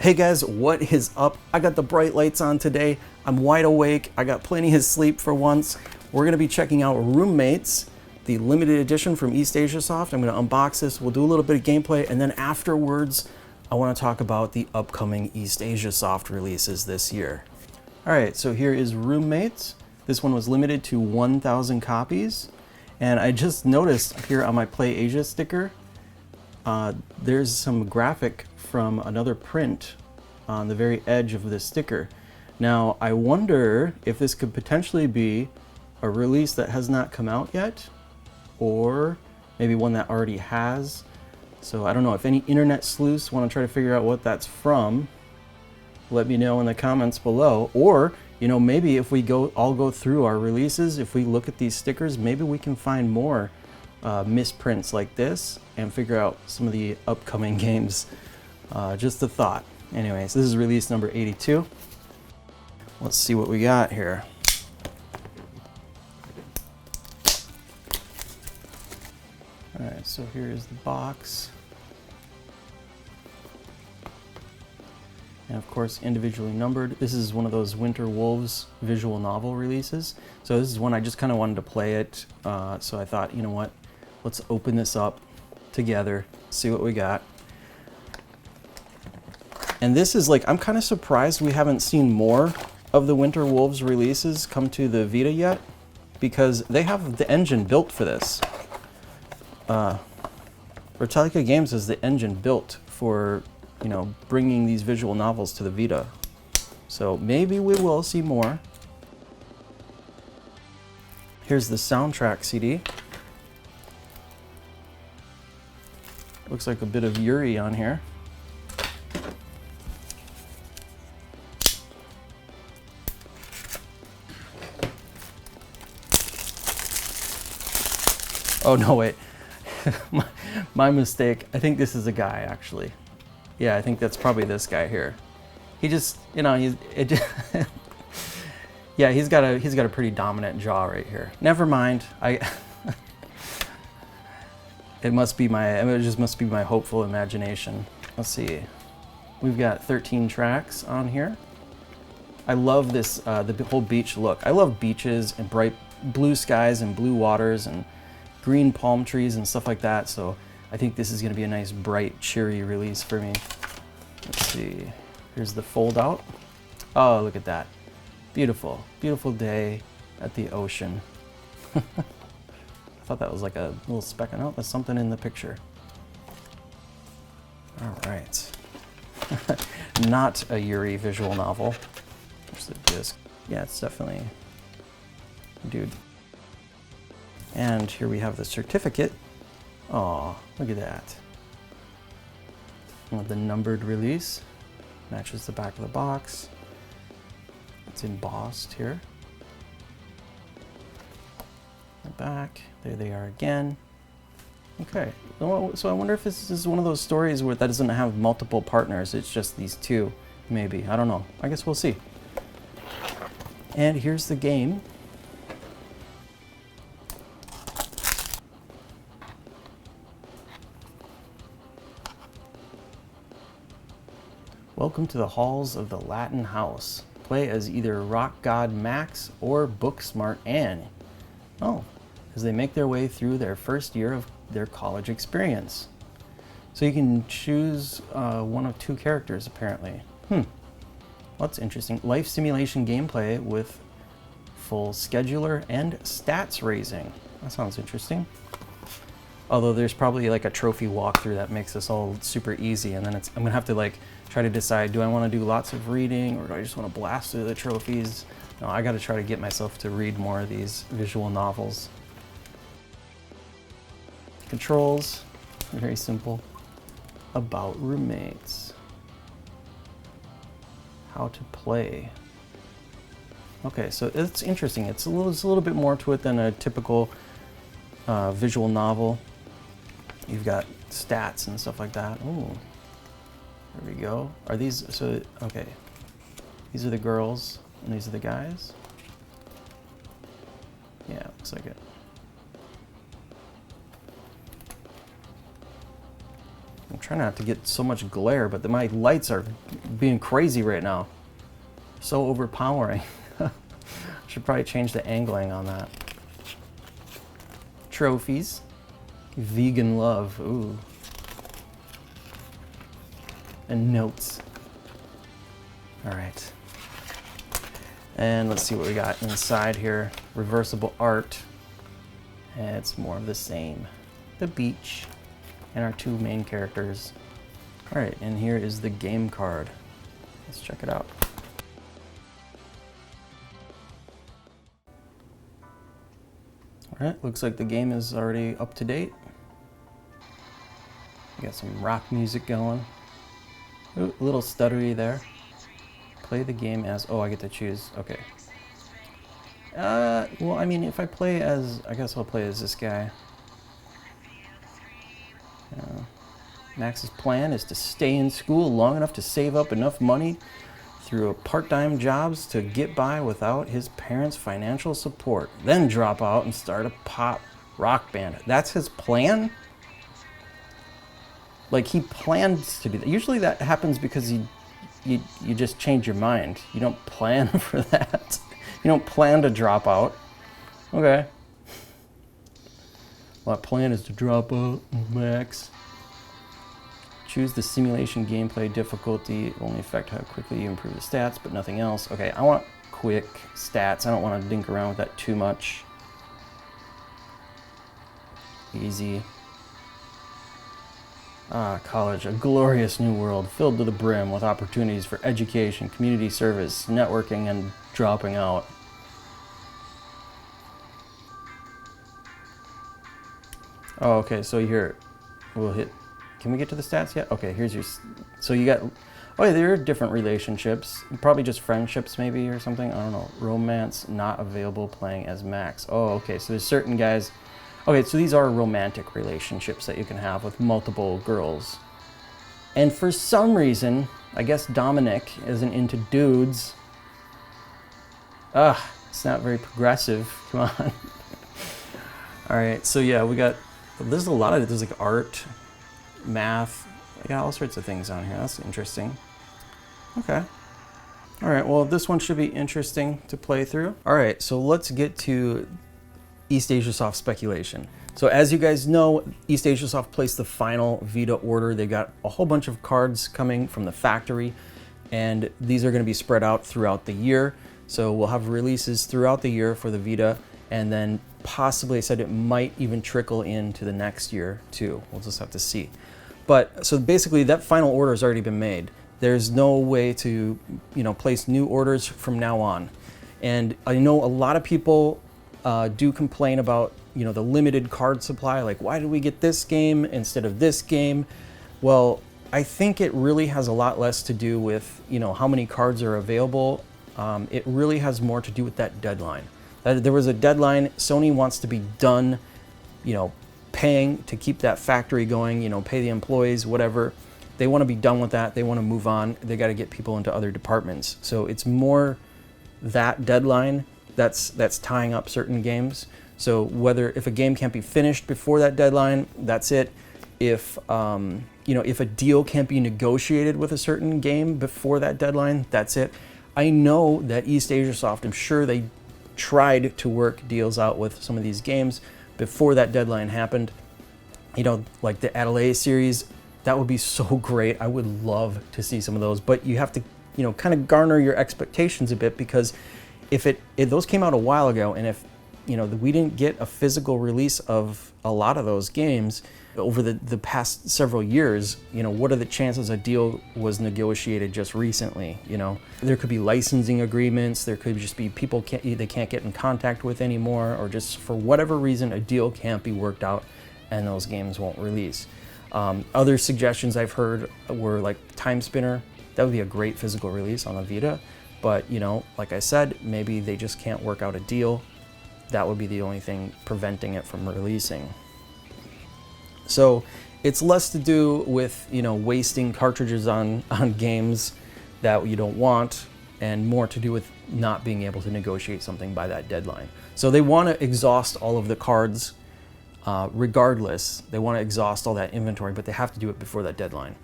Hey guys, what is up? I got the bright lights on today. I'm wide awake. I got plenty of sleep for once. We're gonna be checking out Roommates, the limited edition from Eastasiasoft. I'm gonna unbox this. We'll do a little bit of gameplay, and then afterwards, I wanna talk about the upcoming Eastasiasoft releases this year. All right, so here is Roommates. This one was limited to 1,000 copies. And I just noticed here on my Play Asia sticker, there's some graphic from another print on the very edge of the sticker. Now, I wonder if this could potentially be a release that has not come out yet, or maybe one that already has. So I don't know if any internet sleuths want to try to figure out what that's from. Let me know in the comments below. Or, you know, maybe if we all go through our releases, if we look at these stickers, maybe we can find more misprints like this and figure out some of the upcoming games. Just a thought. Anyways, this is release number 82. Let's see what we got here. All right, so here is the box. And of course, individually numbered. This is one of those Winter Wolves visual novel releases. So this is one I just kind of wanted to play it. So I thought, you know what, let's open this up together, see what we got. And this is like, I'm kind of surprised we haven't seen more of the Winter Wolves releases come to the Vita yet, because they have the engine built for this. Retallica Games has the engine built for, you know, bringing these visual novels to the Vita. So maybe we will see more. Here's the soundtrack CD. Looks like a bit of Yuri on here. Oh no, wait. my mistake. I think this is a guy, actually. Yeah, I think that's probably this guy here. He just, you know, yeah, he's got a pretty dominant jaw right here. Never mind. It just must be my hopeful imagination. Let's see. We've got 13 tracks on here. I love this, the whole beach look. I love beaches and bright blue skies and blue waters and green palm trees and stuff like that. So I think this is gonna be a nice, bright, cheery release for me. Let's see. Here's the fold out. Oh, look at that. Beautiful, beautiful day at the ocean. I thought that was like a little speck. Oh, there's something in the picture. All right. Not a Yuri visual novel. There's the disc. Yeah, it's definitely, dude. And here we have the certificate. Oh, look at that. The numbered release. Matches the back of the box. It's embossed here. The back. There they are again. Okay. So I wonder if this is one of those stories where that doesn't have multiple partners. It's just these two, maybe. I don't know. I guess we'll see. And here's the game. Welcome to the halls of the Latin House. Play as either rock god Max or book smart Anne. Oh, as they make their way through their first year of their college experience. So you can choose one of two characters, apparently. That's interesting. Life simulation gameplay with full scheduler and stats raising. That sounds interesting. Although there's probably like a trophy walkthrough that makes this all super easy, and then I'm gonna have to like try to decide, do I want to do lots of reading or do I just want to blast through the trophies? No, I got to try to get myself to read more of these visual novels. Controls, very simple. About roommates. How to play. Okay, so it's interesting. It's a little bit more to it than a typical visual novel. You've got stats and stuff like that. Ooh, there we go. Are these, so, okay. These are the girls and these are the guys. Yeah, looks like it. I'm trying not to get so much glare, but my lights are being crazy right now. So overpowering. Should probably change the angling on that. Trophies. Vegan love. Ooh. And notes. All right. And let's see what we got inside here. Reversible art. It's more of the same. The beach and our two main characters. All right, and here is the game card. Let's check it out. All right, looks like the game is already up to date. We got some rock music going. Ooh, a little stuttery there. Play the game as, oh, I get to choose, okay. Well, I mean, if I play as, I guess I'll play as this guy. Max's plan is to stay in school long enough to save up enough money through part-time jobs to get by without his parents' financial support, then drop out and start a pop rock band. That's his plan? Like, he plans to do that. Usually that happens because you just change your mind. You don't plan for that. You don't plan to drop out. Okay. My plan is to drop out, Max. Choose the simulation gameplay difficulty. It will only affect how quickly you improve the stats, but nothing else. Okay, I want quick stats. I don't want to dink around with that too much. Easy. Ah, college, a glorious new world filled to the brim with opportunities for education, community service, networking, and dropping out. Oh, okay, so here, we'll hit, can we get to the stats yet? Okay, here's your, so you got, oh yeah, there are different relationships, probably just friendships maybe or something, I don't know. Romance, not available, playing as Max. Oh, okay, so there's certain guys, okay, so these are romantic relationships that you can have with multiple girls. And for some reason, I guess Dominic isn't into dudes. Ugh, it's not very progressive, come on. All right, so yeah, we got, there's a lot of it. There's like art, math, I got all sorts of things on here. That's interesting. Okay. All right, well, this one should be interesting to play through. All right, so let's get to Eastasiasoft speculation. So as you guys know, Eastasiasoft placed the final Vita order. They've got a whole bunch of cards coming from the factory, and these are gonna be spread out throughout the year. So we'll have releases throughout the year for the Vita, and then possibly, I said it might even trickle into the next year too. We'll just have to see. But so basically that final order has already been made. There's no way to, place new orders from now on. And I know a lot of people do complain about, the limited card supply. Like, why did we get this game instead of this game? Well, I think it really has a lot less to do with, how many cards are available. It really has more to do with that deadline. There was a deadline. Sony wants to be done, paying to keep that factory going, pay the employees, whatever. They want to be done with that. They want to move on. They got to get people into other departments. So it's more that deadline that's tying up certain games. So if a game can't be finished before that deadline, that's it. If if a deal can't be negotiated with a certain game before that deadline, that's it. I know that Eastasiasoft, I'm sure they tried to work deals out with some of these games before that deadline happened. Like the Adelaide series, that would be so great. I would love to see some of those, but you have to, kind of garner your expectations a bit, because if those came out a while ago, and if, we didn't get a physical release of a lot of those games over the past several years, what are the chances a deal was negotiated just recently? There could be licensing agreements, there could just be people they can't get in contact with anymore, or just for whatever reason a deal can't be worked out and those games won't release. Other suggestions I've heard were like Time Spinner. That would be a great physical release on the Vita, but like I said, maybe they just can't work out a deal. That would be the only thing preventing it from releasing. So it's less to do with, wasting cartridges on games that you don't want, and more to do with not being able to negotiate something by that deadline. So they want to exhaust all of the cards regardless. They want to exhaust all that inventory, but they have to do it before that deadline.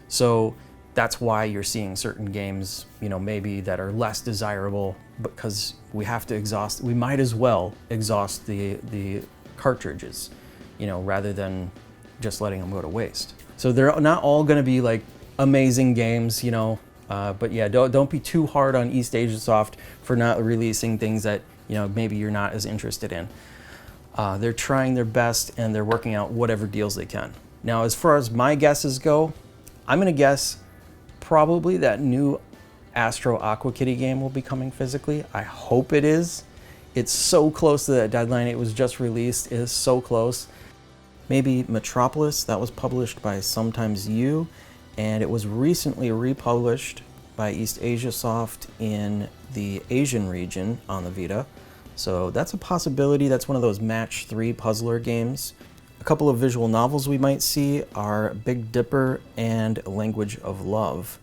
So that's why you're seeing certain games, you know, maybe that are less desirable, because we have to exhaust, we might as well exhaust the cartridges, you know, rather than just letting them go to waste. So they're not all going to be like amazing games, you know, but yeah, don't be too hard on Eastasiasoft for not releasing things that, you know, maybe you're not as interested in. They're trying their best and they're working out whatever deals they can. Now, as far as my guesses go, I'm going to guess probably that new Astro Aqua Kitty game will be coming physically. I hope it is. It's so close to that deadline. It was just released. It is so close. Maybe Metropolis, that was published by Sometimes You, and it was recently republished by Eastasiasoft in the Asian region on the Vita. So that's a possibility. That's one of those match 3 puzzler games. A couple of visual novels we might see are Big Dipper and Language of Love.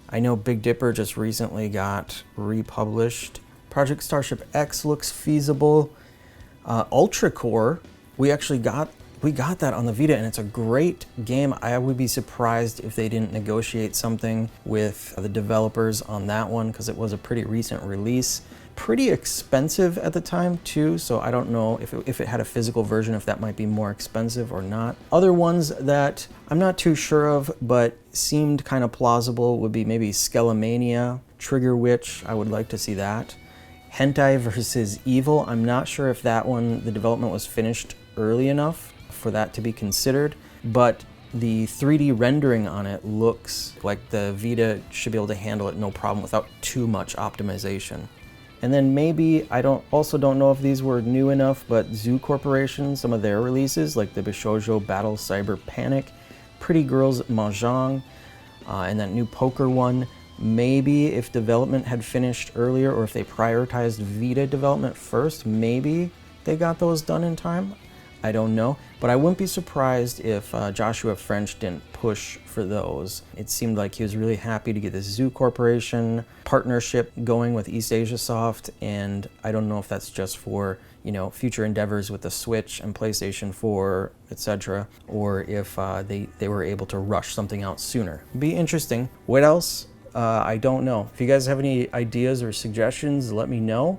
I know Big Dipper just recently got republished. Project Starship X looks feasible. Ultra Core, we got that on the Vita, and it's a great game. I would be surprised if they didn't negotiate something with the developers on that one, because it was a pretty recent release. Pretty expensive at the time too, so I don't know if it had a physical version, if that might be more expensive or not. Other ones that I'm not too sure of but seemed kind of plausible would be maybe Skelemania, Trigger Witch, I would like to see that. Hentai vs. Evil, I'm not sure if that one, the development was finished early enough for that to be considered, but the 3D rendering on it looks like the Vita should be able to handle it no problem without too much optimization. And then maybe, also don't know if these were new enough, but Zoo Corporation, some of their releases, like the Bishoujo Battle Cyber Panic, Pretty Girls Mahjong, and that new poker one. Maybe if development had finished earlier, or if they prioritized Vita development first, maybe they got those done in time. I don't know, but I wouldn't be surprised if Joshua French didn't push for those. It seemed like he was really happy to get this Zoo Corporation partnership going with Eastasiasoft, and I don't know if that's just for, you know, future endeavors with the Switch and PlayStation 4, etc., or if they were able to rush something out sooner. It'd be interesting. What else? I don't know. If you guys have any ideas or suggestions, let me know.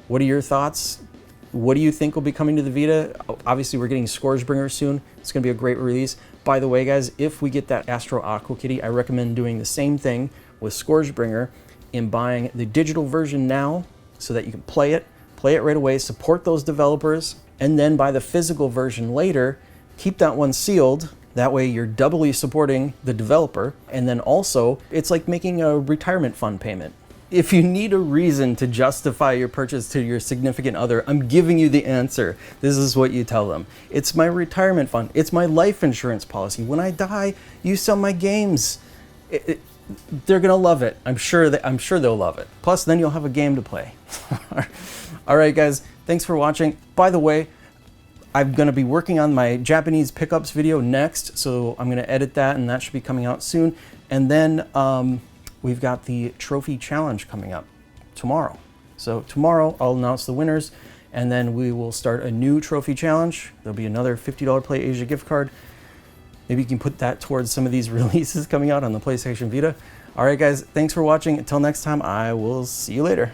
What are your thoughts? What do you think will be coming to the Vita? Obviously, we're getting Scourgebringer soon. It's going to be a great release. By the way, guys, if we get that Astro Aqua Kitty, I recommend doing the same thing with Scourgebringer in buying the digital version now so that you can play it right away, support those developers, and then buy the physical version later. Keep that one sealed. That way you're doubly supporting the developer. And then also, it's like making a retirement fund payment. If you need a reason to justify your purchase to your significant other, I'm giving you the answer. This is what you tell them. It's my retirement fund. It's my life insurance policy. When I die, you sell my games. They're gonna love it. I'm sure they'll love it. Plus, then you'll have a game to play. All right, guys. Thanks for watching. By the way, I'm gonna be working on my Japanese pickups video next, so I'm gonna edit that, and that should be coming out soon. And then we've got the trophy challenge coming up tomorrow. So tomorrow I'll announce the winners, and then we will start a new trophy challenge. There'll be another $50 Play Asia gift card. Maybe you can put that towards some of these releases coming out on the PlayStation Vita. All right, guys, thanks for watching. Until next time, I will see you later.